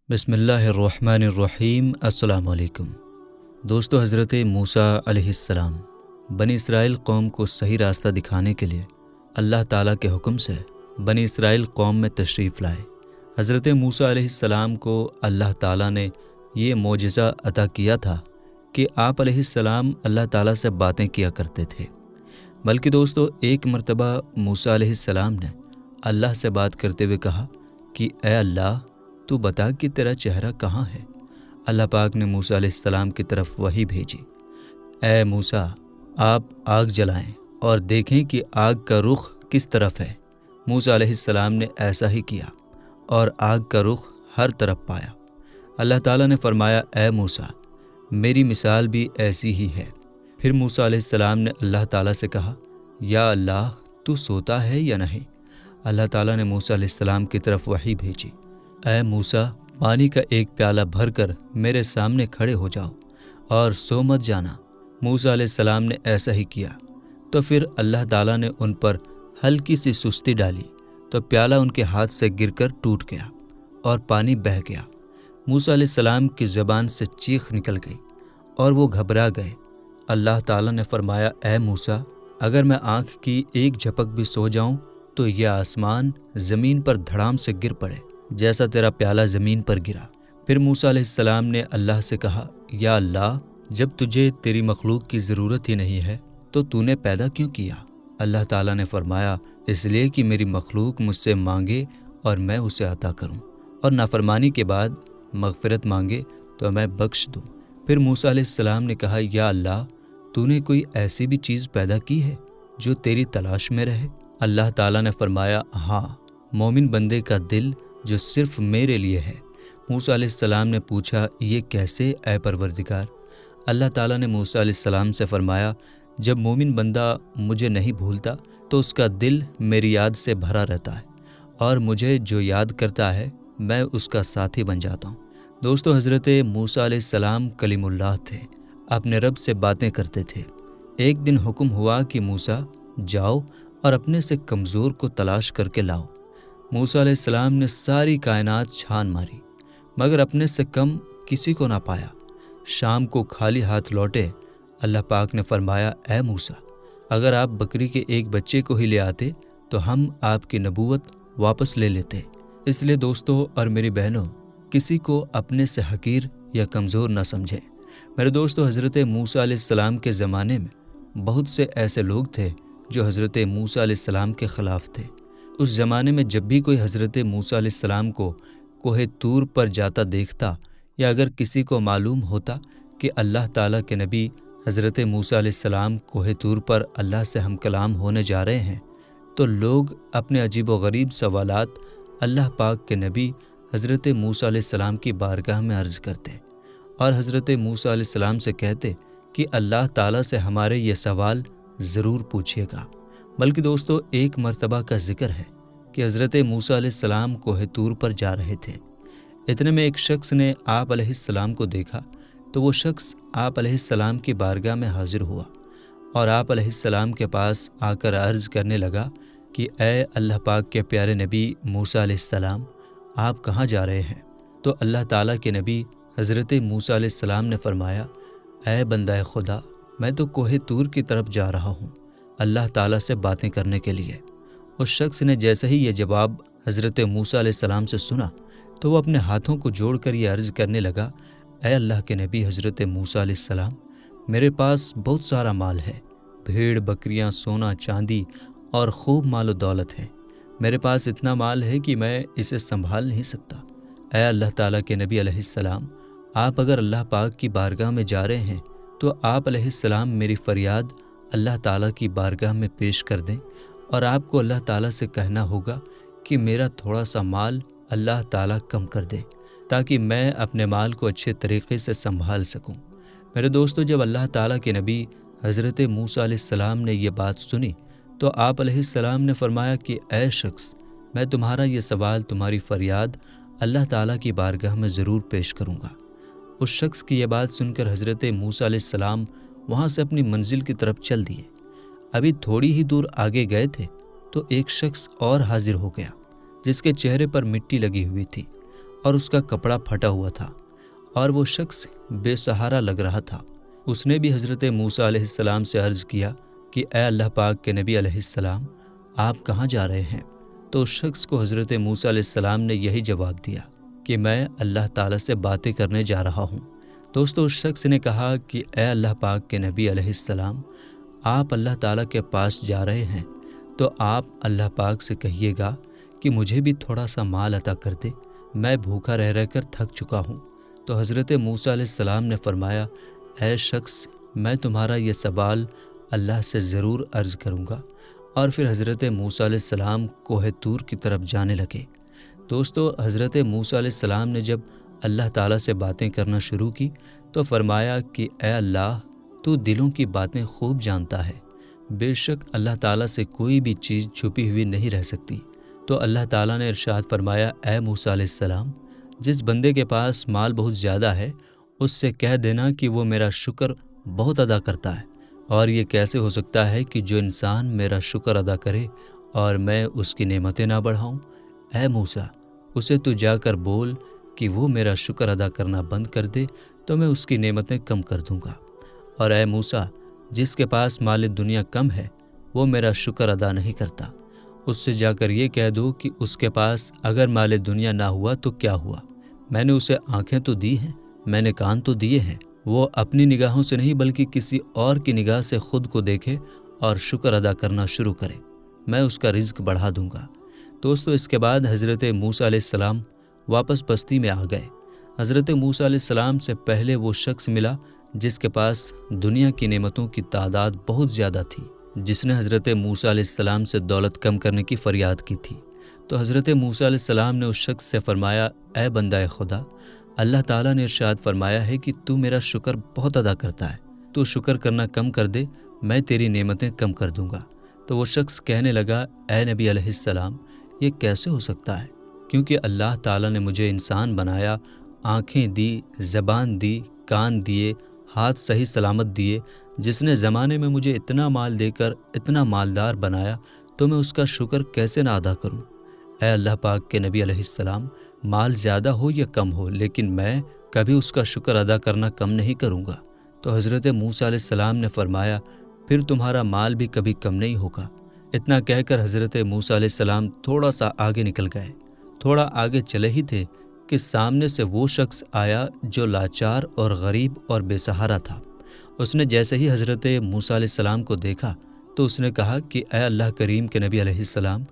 بسم اللہ الرحمن الرحیم۔ السلام علیکم دوستو، حضرت موسیٰ علیہ السلام بنی اسرائیل قوم کو صحیح راستہ دکھانے کے لیے اللہ تعالیٰ کے حکم سے بنی اسرائیل قوم میں تشریف لائے۔ حضرت موسیٰ علیہ السلام کو اللہ تعالیٰ نے یہ معجزہ عطا کیا تھا کہ آپ علیہ السلام اللہ تعالیٰ سے باتیں کیا کرتے تھے۔ بلکہ دوستو، ایک مرتبہ موسیٰ علیہ السلام نے اللہ سے بات کرتے ہوئے کہا کہ اے اللہ، تو بتا کہ تیرا چہرہ کہاں ہے؟ اللہ پاک نے موسیٰ علیہ السلام کی طرف وحی بھیجی، اے موسیٰ، آپ آگ جلائیں اور دیکھیں کہ آگ کا رخ کس طرف ہے۔ موسیٰ علیہ السلام نے ایسا ہی کیا اور آگ کا رخ ہر طرف پایا۔ اللہ تعالیٰ نے فرمایا، اے موسیٰ، میری مثال بھی ایسی ہی ہے۔ پھر موسیٰ علیہ السلام نے اللہ تعالیٰ سے کہا، یا اللہ، تو سوتا ہے یا نہیں؟ اللہ تعالیٰ نے موسیٰ علیہ السلام کی طرف وحی بھیجی، اے موسیٰ، پانی کا ایک پیالہ بھر کر میرے سامنے کھڑے ہو جاؤ اور سو مت جانا۔ موسیٰ علیہ السلام نے ایسا ہی کیا تو پھر اللہ تعالیٰ نے ان پر ہلکی سی سستی ڈالی تو پیالہ ان کے ہاتھ سے گر کر ٹوٹ گیا اور پانی بہہ گیا۔ موسیٰ علیہ السلام کی زبان سے چیخ نکل گئی اور وہ گھبرا گئے۔ اللہ تعالیٰ نے فرمایا، اے موسیٰ، اگر میں آنکھ کی ایک جھپک بھی سو جاؤں تو یہ آسمان زمین پر دھڑام سے گر پڑے جیسا تیرا پیالہ زمین پر گرا۔ پھر موسیٰ علیہ السلام نے اللہ سے کہا، یا اللہ، جب تجھے تیری مخلوق کی ضرورت ہی نہیں ہے تو تو نے پیدا کیوں کیا؟ اللہ تعالیٰ نے فرمایا، اس لیے کہ میری مخلوق مجھ سے مانگے اور میں اسے عطا کروں، اور نافرمانی کے بعد مغفرت مانگے تو میں بخش دوں۔ پھر موسیٰ علیہ السلام نے کہا، یا اللہ، تو نے کوئی ایسی بھی چیز پیدا کی ہے جو تیری تلاش میں رہے؟ اللہ تعالیٰ نے فرمایا، ہاں، مومن بندے کا دل جو صرف میرے لیے ہے۔ موسیٰ علیہ السلام نے پوچھا، یہ کیسے اے پروردگار؟ اللہ تعالیٰ نے موسیٰ علیہ السلام سے فرمایا، جب مومن بندہ مجھے نہیں بھولتا تو اس کا دل میری یاد سے بھرا رہتا ہے، اور مجھے جو یاد کرتا ہے میں اس کا ساتھی بن جاتا ہوں۔ دوستو، حضرت موسیٰ علیہ السلام کلیم اللہ تھے، اپنے رب سے باتیں کرتے تھے۔ ایک دن حکم ہوا کہ موسیٰ، جاؤ اور اپنے سے کمزور کو تلاش کر کے لاؤ۔ موسیٰ علیہ السلام نے ساری کائنات چھان ماری مگر اپنے سے کم کسی کو نہ پایا۔ شام کو خالی ہاتھ لوٹے۔ اللہ پاک نے فرمایا، اے موسیٰ، اگر آپ بکری کے ایک بچے کو ہی لے آتے تو ہم آپ کی نبوت واپس لے لیتے۔ اس لیے دوستو اور میری بہنوں، کسی کو اپنے سے حقیر یا کمزور نہ سمجھے۔ میرے دوستو، حضرت موسیٰ علیہ السلام کے زمانے میں بہت سے ایسے لوگ تھے جو حضرت موسیٰ علیہ السلام کے خلاف تھے۔ اس زمانے میں جب بھی کوئی حضرت موسیٰ علیہ السلام کو کوہ طور پر جاتا دیکھتا، یا اگر کسی کو معلوم ہوتا کہ اللہ تعالیٰ کے نبی حضرت موسیٰ علیہ السلام کوہ طور پر اللہ سے ہم کلام ہونے جا رہے ہیں، تو لوگ اپنے عجیب و غریب سوالات اللہ پاک کے نبی حضرت موسیٰ علیہ السلام کی بارگاہ میں عرض کرتے اور حضرت موسیٰ علیہ السلام سے کہتے کہ اللہ تعالیٰ سے ہمارے یہ سوال ضرور پوچھیے گا۔ بلکہ دوستو، ایک مرتبہ کا ذکر ہے کہ حضرت موسیٰ علیہ السلام کوہ طور پر جا رہے تھے۔ اتنے میں ایک شخص نے آپ علیہ السلام کو دیکھا تو وہ شخص آپ علیہ السلام کی بارگاہ میں حاضر ہوا اور آپ علیہ السلام کے پاس آ کر عرض کرنے لگا کہ اے اللہ پاک کے پیارے نبی موسیٰ علیہ السلام، آپ کہاں جا رہے ہیں؟ تو اللہ تعالیٰ کے نبی حضرت موسیٰ علیہ السلام نے فرمایا، اے بندہ خدا، میں تو کوہ طور کی طرف جا رہا ہوں اللہ تعالیٰ سے باتیں کرنے کے لیے۔ اس شخص نے جیسے ہی یہ جواب حضرت موسیٰ علیہ السلام سے سنا تو وہ اپنے ہاتھوں کو جوڑ کر یہ عرض کرنے لگا، اے اللہ کے نبی حضرت موسیٰ علیہ السلام، میرے پاس بہت سارا مال ہے، بھیڑ بکریاں، سونا چاندی اور خوب مال و دولت ہے۔ میرے پاس اتنا مال ہے کہ میں اسے سنبھال نہیں سکتا۔ اے اللہ تعالیٰ کے نبی علیہ السلام، آپ اگر اللہ پاک کی بارگاہ میں جا رہے ہیں تو آپ علیہ السلام میری فریاد اللہ تعالیٰ کی بارگاہ میں پیش کر دیں، اور آپ کو اللہ تعالیٰ سے کہنا ہوگا کہ میرا تھوڑا سا مال اللہ تعالیٰ کم کر دے تاکہ میں اپنے مال کو اچھے طریقے سے سنبھال سکوں۔ میرے دوستو، جب اللہ تعالیٰ کے نبی حضرت موسیٰ علیہ السلام نے یہ بات سنی تو آپ علیہ السلام نے فرمایا کہ اے شخص، میں تمہارا یہ سوال، تمہاری فریاد اللہ تعالیٰ کی بارگاہ میں ضرور پیش کروں گا۔ اس شخص کی یہ بات سن کر حضرت موسیٰ علیہ السلام وہاں سے اپنی منزل کی طرف چل دیے۔ ابھی تھوڑی ہی دور آگے گئے تھے تو ایک شخص اور حاضر ہو گیا جس کے چہرے پر مٹی لگی ہوئی تھی۔ اور اس کا کپڑا پھٹا ہوا تھا اور وہ شخص بے سہارا لگ رہا تھا۔ اس نے بھی حضرت موسیٰ علیہ السلام سے عرض کیا کہ اے اللہ پاک کے نبی علیہ السلام، آپ کہاں جا رہے ہیں؟ تو اس شخص کو حضرت موسیٰ علیہ السلام نے یہی جواب دیا کہ میں اللہ تعالیٰ سے باتیں کرنے جا رہا ہوں۔ دوستو، اس شخص نے کہا کہ اے اللہ پاک کے نبی علیہ السلام، آپ اللہ تعالیٰ کے پاس جا رہے ہیں تو آپ اللہ پاک سے کہیے گا کہ مجھے بھی تھوڑا سا مال عطا کر دے، میں بھوکا رہ رہ کر تھک چکا ہوں۔ تو حضرت موسیٰ علیہ السلام نے فرمایا، اے شخص، میں تمہارا یہ سوال اللہ سے ضرور عرض کروں گا۔ اور پھر حضرت موسیٰ علیہ السلام کوہ طور کی طرف جانے لگے۔ دوستو، حضرت موسیٰ علیہ السلام نے جب اللہ تعالیٰ سے باتیں کرنا شروع کی تو فرمایا کہ اے اللہ، تو دلوں کی باتیں خوب جانتا ہے، بے شک اللہ تعالیٰ سے کوئی بھی چیز چھپی ہوئی نہیں رہ سکتی۔ تو اللہ تعالیٰ نے ارشاد فرمایا، اے موسیٰ علیہ السلام، جس بندے کے پاس مال بہت زیادہ ہے اس سے کہہ دینا کہ وہ میرا شکر بہت ادا کرتا ہے۔ اور یہ کیسے ہو سکتا ہے کہ جو انسان میرا شکر ادا کرے اور میں اس کی نعمتیں نہ بڑھاؤں؟ اے موسیٰ، اسے تو جا کر بول کہ وہ میرا شکر ادا کرنا بند کر دے تو میں اس کی نعمتیں کم کر دوں گا۔ اور اے موسیٰ، جس کے پاس مال دنیا کم ہے وہ میرا شکر ادا نہیں کرتا، اس سے جا کر یہ کہہ دو کہ اس کے پاس اگر مال دنیا نہ ہوا تو کیا ہوا، میں نے اسے آنکھیں تو دی ہیں، میں نے کان تو دیے ہیں، وہ اپنی نگاہوں سے نہیں بلکہ کسی اور کی نگاہ سے خود کو دیکھے اور شکر ادا کرنا شروع کرے، میں اس کا رزق بڑھا دوں گا۔ دوستو، اس کے بعد حضرت موسیٰ علیہ السلام واپس بستی میں آ گئے۔ حضرت موسیٰ علیہ السلام سے پہلے وہ شخص ملا جس کے پاس دنیا کی نعمتوں کی تعداد بہت زیادہ تھی، جس نے حضرت موسیٰ علیہ السلام سے دولت کم کرنے کی فریاد کی تھی۔ تو حضرت موسیٰ علیہ السلام نے اس شخص سے فرمایا، اے بندہ خدا، اللہ تعالیٰ نے ارشاد فرمایا ہے کہ تو میرا شکر بہت ادا کرتا ہے، تو شکر کرنا کم کر دے، میں تیری نعمتیں کم کر دوں گا۔ تو وہ شخص کہنے لگا، اے نبی علیہ السلام، یہ کیسے ہو سکتا ہے؟ کیونکہ اللہ تعالیٰ نے مجھے انسان بنایا، آنکھیں دی، زبان دی، کان دیے، ہاتھ صحیح سلامت دیے، جس نے زمانے میں مجھے اتنا مال دے کر اتنا مالدار بنایا، تو میں اس کا شکر کیسے نہ ادا کروں؟ اے اللہ پاک کے نبی علیہ السلام، مال زیادہ ہو یا کم ہو، لیکن میں کبھی اس کا شکر ادا کرنا کم نہیں کروں گا۔ تو حضرت موسیٰ علیہ السلام نے فرمایا، پھر تمہارا مال بھی کبھی کم نہیں ہوگا۔ اتنا کہہ کر حضرت موسیٰ علیہ السلام تھوڑا سا آگے نکل گئے۔ تھوڑا آگے چلے ہی تھے کہ سامنے سے وہ شخص آیا جو لاچار اور غریب اور بے سہارا تھا۔ اس نے جیسے ہی حضرت موسیٰ علیہ السلام کو دیکھا تو اس نے کہا کہ اے اللہ کریم کے نبی علیہ السلام،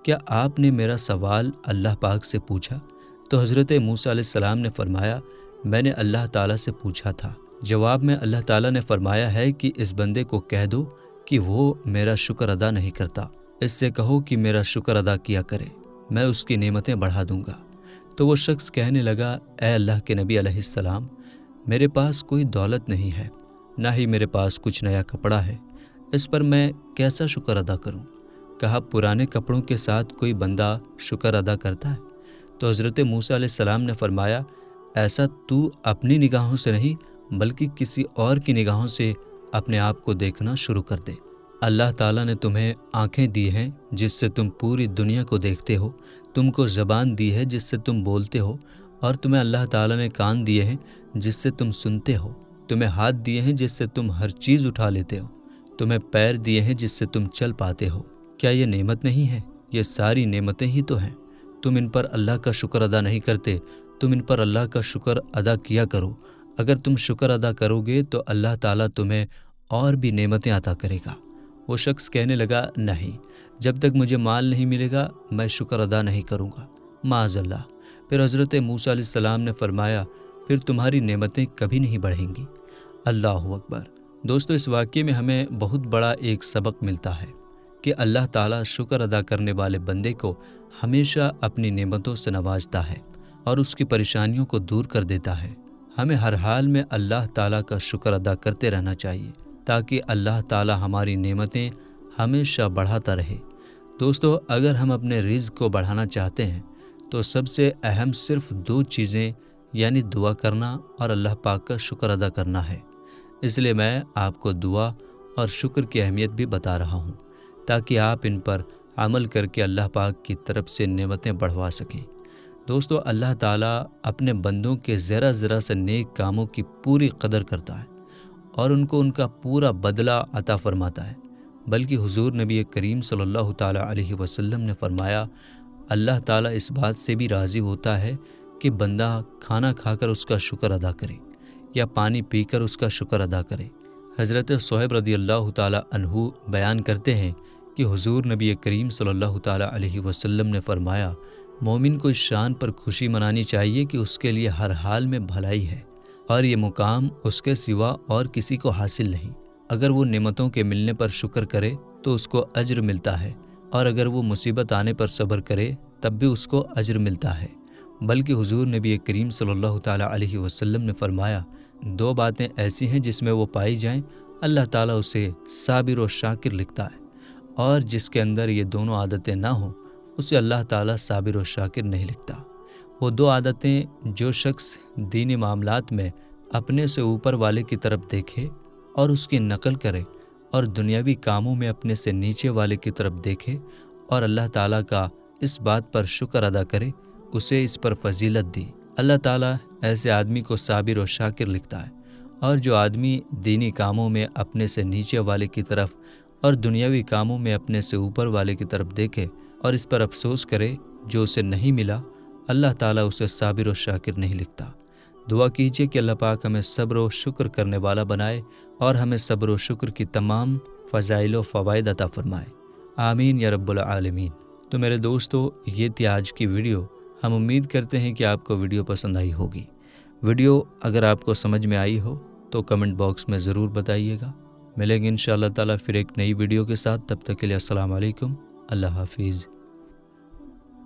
کیا آپ نے میرا سوال اللہ پاک سے پوچھا؟ تو حضرت موسیٰ علیہ السلام نے فرمایا، میں نے اللہ تعالیٰ سے پوچھا تھا۔ جواب میں اللہ تعالیٰ نے فرمایا ہے کہ اس بندے کو کہہ دو کہ وہ میرا شکر ادا نہیں کرتا، اس سے کہو کہ میرا شکر ادا کیا کرے، میں اس کی نعمتیں بڑھا دوں گا۔ تو وہ شخص کہنے لگا، اے اللہ کے نبی علیہ السلام، میرے پاس کوئی دولت نہیں ہے، نہ ہی میرے پاس کچھ نیا کپڑا ہے، اس پر میں کیسا شکر ادا کروں؟ کہا، پرانے کپڑوں کے ساتھ کوئی بندہ شکر ادا کرتا ہے؟ تو حضرت موسیٰ علیہ السلام نے فرمایا، ایسا تو اپنی نگاہوں سے نہیں بلکہ کسی اور کی نگاہوں سے اپنے آپ کو دیکھنا شروع کر دے۔ اللہ تعالیٰ نے تمہیں آنکھیں دی ہیں جس سے تم پوری دنیا کو دیکھتے ہو، تم کو زبان دی ہے جس سے تم بولتے ہو، اور تمہیں اللہ تعالیٰ نے کان دیے ہیں جس سے تم سنتے ہو، تمہیں ہاتھ دیے ہیں جس سے تم ہر چیز اٹھا لیتے ہو، تمہیں پیر دیے ہیں جس سے تم چل پاتے ہو۔ کیا یہ نعمت نہیں ہے؟ یہ ساری نعمتیں ہی تو ہیں۔ تم ان پر اللہ کا شکر ادا نہیں کرتے، تم ان پر اللہ کا شکر ادا کیا کرو۔ اگر تم شکر ادا کرو گے تو اللہ تعالیٰ تمہیں اور بھی نعمتیں عطا کرے گا۔ وہ شخص کہنے لگا، نہیں، جب تک مجھے مال نہیں ملے گا میں شکر ادا نہیں کروں گا، معاذ اللہ۔ پھر حضرت موسیٰ علیہ السلام نے فرمایا، پھر تمہاری نعمتیں کبھی نہیں بڑھیں گی۔ اللہ اکبر۔ دوستو، اس واقعے میں ہمیں بہت بڑا ایک سبق ملتا ہے کہ اللہ تعالیٰ شکر ادا کرنے والے بندے کو ہمیشہ اپنی نعمتوں سے نوازتا ہے اور اس کی پریشانیوں کو دور کر دیتا ہے۔ ہمیں ہر حال میں اللہ تعالیٰ کا شکر ادا کرتے رہنا چاہیے تاکہ اللہ تعالیٰ ہماری نعمتیں ہمیشہ بڑھاتا رہے۔ دوستو، اگر ہم اپنے رزق کو بڑھانا چاہتے ہیں تو سب سے اہم صرف 2 چیزیں یعنی دعا کرنا اور اللہ پاک کا شکر ادا کرنا ہے۔ اس لیے میں آپ کو دعا اور شکر کی اہمیت بھی بتا رہا ہوں تاکہ آپ ان پر عمل کر کے اللہ پاک کی طرف سے نعمتیں بڑھوا سکیں۔ دوستو اللہ تعالیٰ اپنے بندوں کے ذرا ذرا سے نیک کاموں کی پوری قدر کرتا ہے اور ان کو ان کا پورا بدلہ عطا فرماتا ہے۔ بلکہ حضور نبی کریم صلی اللہ تعالیٰ علیہ وسلم نے فرمایا، اللہ تعالیٰ اس بات سے بھی راضی ہوتا ہے کہ بندہ کھانا کھا کر اس کا شکر ادا کرے یا پانی پی کر اس کا شکر ادا کرے۔ حضرت صہیب رضی اللہ تعالیٰ عنہ بیان کرتے ہیں کہ حضور نبی کریم صلی اللہ تعالیٰ علیہ وسلم نے فرمایا، مومن کو اس شان پر خوشی منانی چاہیے کہ اس کے لیے ہر حال میں بھلائی ہے اور یہ مقام اس کے سوا اور کسی کو حاصل نہیں۔ اگر وہ نعمتوں کے ملنے پر شکر کرے تو اس کو اجر ملتا ہے، اور اگر وہ مصیبت آنے پر صبر کرے تب بھی اس کو اجر ملتا ہے۔ بلکہ حضور نبی کریم صلی اللہ تعالیٰ علیہ وسلم نے فرمایا، دو باتیں ایسی ہیں جس میں وہ پائی جائیں اللہ تعالیٰ اسے صابر و شاکر لکھتا ہے، اور جس کے اندر یہ دونوں عادتیں نہ ہوں اسے اللہ تعالیٰ صابر و شاکر نہیں لکھتا۔ وہ دو عادتیں جو شخص دینی معاملات میں اپنے سے اوپر والے کی طرف دیکھے اور اس کی نقل کرے، اور دنیاوی کاموں میں اپنے سے نیچے والے کی طرف دیکھے اور اللہ تعالیٰ کا اس بات پر شکر ادا کرے، اسے اس پر فضیلت دی۔ اللہ تعالیٰ ایسے آدمی کو صابر و شاکر لکھتا ہے، اور جو آدمی دینی کاموں میں اپنے سے نیچے والے کی طرف اور دنیاوی کاموں میں اپنے سے اوپر والے کی طرف دیکھے اور اس پر افسوس کرے جو اسے نہیں ملا، اللہ تعالیٰ اسے صابر و شاکر نہیں لکھتا۔ دعا کیجیے کہ اللہ پاک ہمیں صبر و شکر کرنے والا بنائے اور ہمیں صبر و شکر کی تمام فضائل و فوائد عطا فرمائے، آمین یا رب العالمین۔ تو میرے دوستو، یہ تھی آج کی ویڈیو۔ ہم امید کرتے ہیں کہ آپ کو ویڈیو پسند آئی ہوگی۔ ویڈیو اگر آپ کو سمجھ میں آئی ہو تو کمنٹ باکس میں ضرور بتائیے گا۔ ملیں گے انشاءاللہ تعالیٰ پھر ایک نئی ویڈیو کے ساتھ، تب تک کے لیے السلام علیکم، اللہ حافظ۔